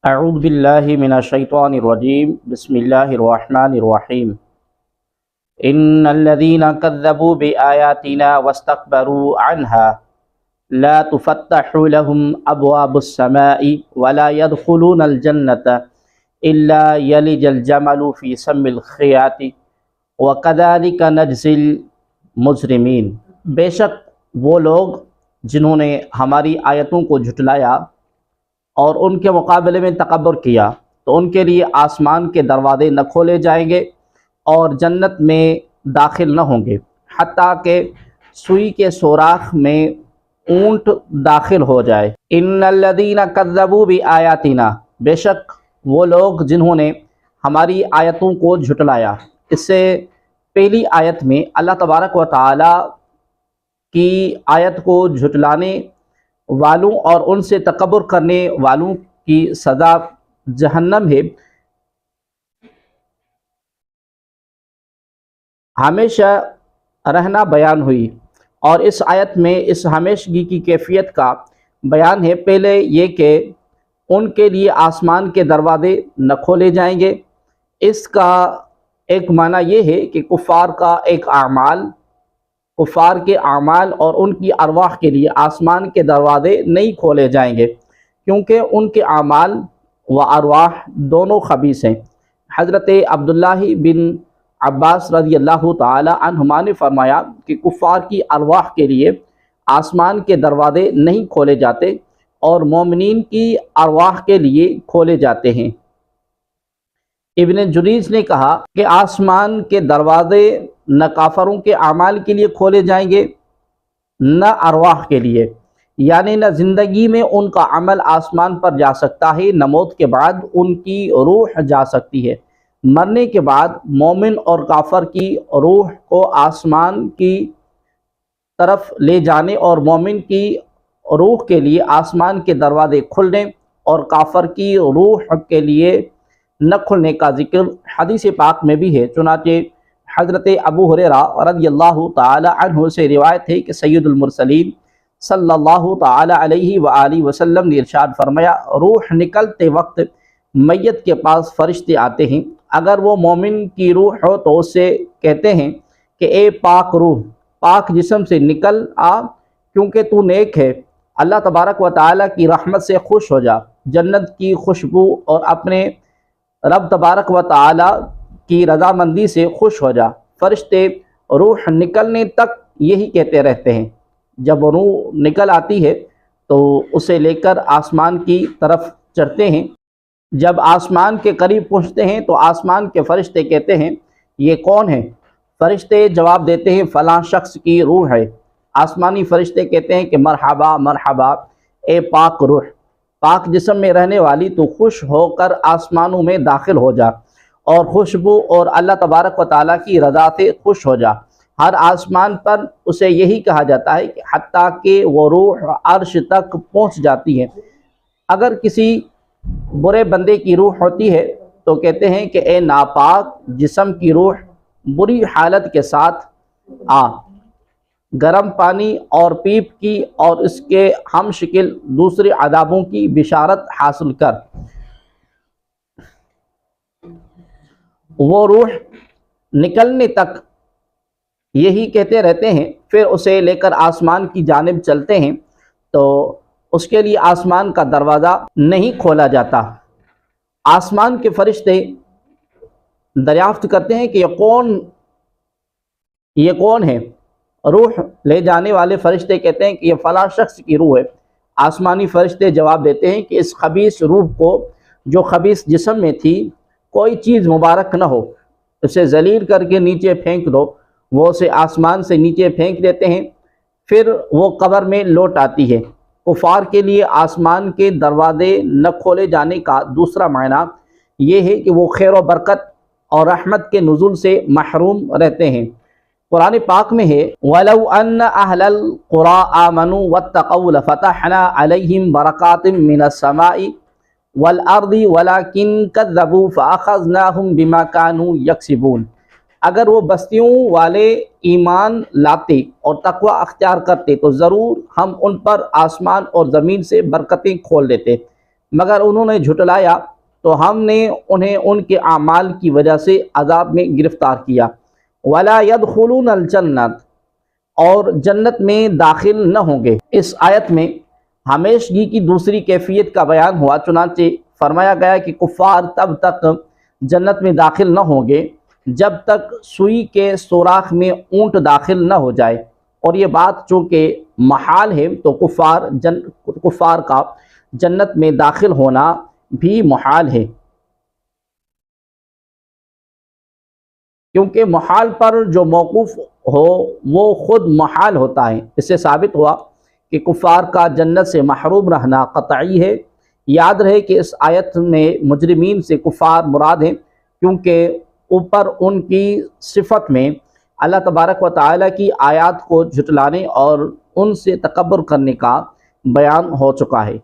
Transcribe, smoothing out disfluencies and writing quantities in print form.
اعوذ باللہ من الشیطان الرجیم بسم اللہ الرحمن الرحیم ان الذین کذبوا بآیاتنا واستکبروا عنها لا تفتح لهم ابواب السماء ولا يدخلون الجنة الا يلج الجمل في سم الخیاط وكذلك نجزی المجرمین۔ بے شک وہ لوگ جنہوں نے ہماری آیتوں کو جھٹلایا اور ان کے مقابلے میں تکبر کیا تو ان کے لیے آسمان کے دروازے نہ کھولے جائیں گے اور جنت میں داخل نہ ہوں گے حتیٰ کہ سوئی کے سوراخ میں اونٹ داخل ہو جائے۔ ان الذین کذبوا بآیاتنا، بے شک وہ لوگ جنہوں نے ہماری آیتوں کو جھٹلایا۔ اس سے پہلی آیت میں اللہ تبارک و تعالی کی آیت کو جھٹلانے والوں اور ان سے تکبر کرنے والوں کی سزا جہنم ہے۔ ہمیشہ رہنا بیان ہوئی اور اس آیت میں اس ہمیشگی کی کیفیت کا بیان ہے۔ پہلے یہ کہ ان کے لیے آسمان کے دروازے نہ کھولے جائیں گے۔ اس کا ایک معنی یہ ہے کہ کفار کے اعمال اور ان کی ارواح کے لیے آسمان کے دروازے نہیں کھولے جائیں گے کیونکہ ان کے اعمال و ارواح دونوں خبیث ہیں۔ حضرت عبداللہ بن عباس رضی اللہ تعالی عنہما نے فرمایا کہ کفار کی ارواح کے لیے آسمان کے دروازے نہیں کھولے جاتے اور مومنین کی ارواح کے لیے کھولے جاتے ہیں۔ ابن جریج نے کہا کہ آسمان کے دروازے نہ کافروں کے اعمال کے لیے کھولے جائیں گے نہ ارواح کے لیے، یعنی نہ زندگی میں ان کا عمل آسمان پر جا سکتا ہے نہ موت کے بعد ان کی روح جا سکتی ہے۔ مرنے کے بعد مومن اور کافر کی روح کو آسمان کی طرف لے جانے اور مومن کی روح کے لیے آسمان کے دروازے کھلنے اور کافر کی روح کے لیے نہ کھلنے کا ذکر حدیث پاک میں بھی ہے۔ چنانچہ حضرت ابو ہریرہ رضی اللہ تعالی عنہ سے روایت ہے کہ سید المرسلین صلی اللہ تعالی علیہ وآلہ وسلم نے ارشاد فرمایا، روح نکلتے وقت میت کے پاس فرشتے آتے ہیں، اگر وہ مومن کی روح ہو تو اس سے کہتے ہیں کہ اے پاک روح، پاک جسم سے نکل آ کیونکہ تو نیک ہے، اللہ تبارک و تعالی کی رحمت سے خوش ہو جا، جنت کی خوشبو اور اپنے رب تبارک و تعالی کی رضامندی سے خوش ہو جا۔ فرشتے روح نکلنے تک یہی کہتے رہتے ہیں۔ جب روح نکل آتی ہے تو اسے لے کر آسمان کی طرف چڑھتے ہیں۔ جب آسمان کے قریب پہنچتے ہیں تو آسمان کے فرشتے کہتے ہیں یہ کون ہے؟ فرشتے جواب دیتے ہیں فلاں شخص کی روح ہے۔ آسمانی فرشتے کہتے ہیں کہ مرحبا مرحبا اے پاک روح، پاک جسم میں رہنے والی، تو خوش ہو کر آسمانوں میں داخل ہو جا اور خوشبو اور اللہ تبارک و تعالیٰ کی رضا سے خوش ہو جا۔ ہر آسمان پر اسے یہی کہا جاتا ہے کہ حتیٰ کہ وہ روح عرش تک پہنچ جاتی ہے۔ اگر کسی برے بندے کی روح ہوتی ہے تو کہتے ہیں کہ اے ناپاک جسم کی روح، بری حالت کے ساتھ آ، گرم پانی اور پیپ کی اور اس کے ہم شکل دوسرے عذابوں کی بشارت حاصل کر۔ وہ روح نکلنے تک یہی کہتے رہتے ہیں، پھر اسے لے کر آسمان کی جانب چلتے ہیں تو اس کے لیے آسمان کا دروازہ نہیں کھولا جاتا۔ آسمان کے فرشتے دریافت کرتے ہیں کہ یہ کون ہے؟ روح لے جانے والے فرشتے کہتے ہیں کہ یہ فلاں شخص کی روح ہے۔ آسمانی فرشتے جواب دیتے ہیں کہ اس خبیث روح کو جو خبیث جسم میں تھی کوئی چیز مبارک نہ ہو، اسے ذلیل کر کے نیچے پھینک دو۔ وہ اسے آسمان سے نیچے پھینک دیتے ہیں، پھر وہ قبر میں لوٹ آتی ہے۔ کفار کے لیے آسمان کے دروازے نہ کھولے جانے کا دوسرا معنی یہ ہے کہ وہ خیر و برکت اور رحمت کے نزول سے محروم رہتے ہیں۔ قرآن پاک میں ہے وَلَوْ أَنَّ أَهْلَ الْقُرَىٰ آمَنُوا وَاتَّقَوْا لَفَتَحْنَا عَلَيْهِمْ بَرَكَاتٍ مِّنَ السَّمَاءِ وَالْأَرْضِ وَلَٰكِن كَذَّبُوا فَأَخَذْنَاهُمْ بِمَا كَانُوا يَكْسِبُونَ۔ اگر وہ بستیوں والے ایمان لاتے اور تقوی اختیار کرتے تو ضرور ہم ان پر آسمان اور زمین سے برکتیں کھول دیتے، مگر انہوں نے جھٹلایا تو ہم نے انہیں ان کے اعمال کی وجہ سے عذاب میں گرفتار کیا۔ ولا يدخلون الجنت، اور جنت میں داخل نہ ہوں گے۔ اس آیت میں ہمیشگی کی دوسری کیفیت کا بیان ہوا، چنانچہ فرمایا گیا کہ کفار تب تک جنت میں داخل نہ ہوں گے جب تک سوئی کے سوراخ میں اونٹ داخل نہ ہو جائے، اور یہ بات چونکہ محال ہے تو کفار کا جنت میں داخل ہونا بھی محال ہے، کیونکہ محال پر جو موقوف ہو وہ خود محال ہوتا ہے۔ اس سے ثابت ہوا کہ کفار کا جنت سے محروم رہنا قطعی ہے۔ یاد رہے کہ اس آیت میں مجرمین سے کفار مراد ہیں، کیونکہ اوپر ان کی صفت میں اللہ تبارک و تعالیٰ کی آیات کو جھٹلانے اور ان سے تکبر کرنے کا بیان ہو چکا ہے۔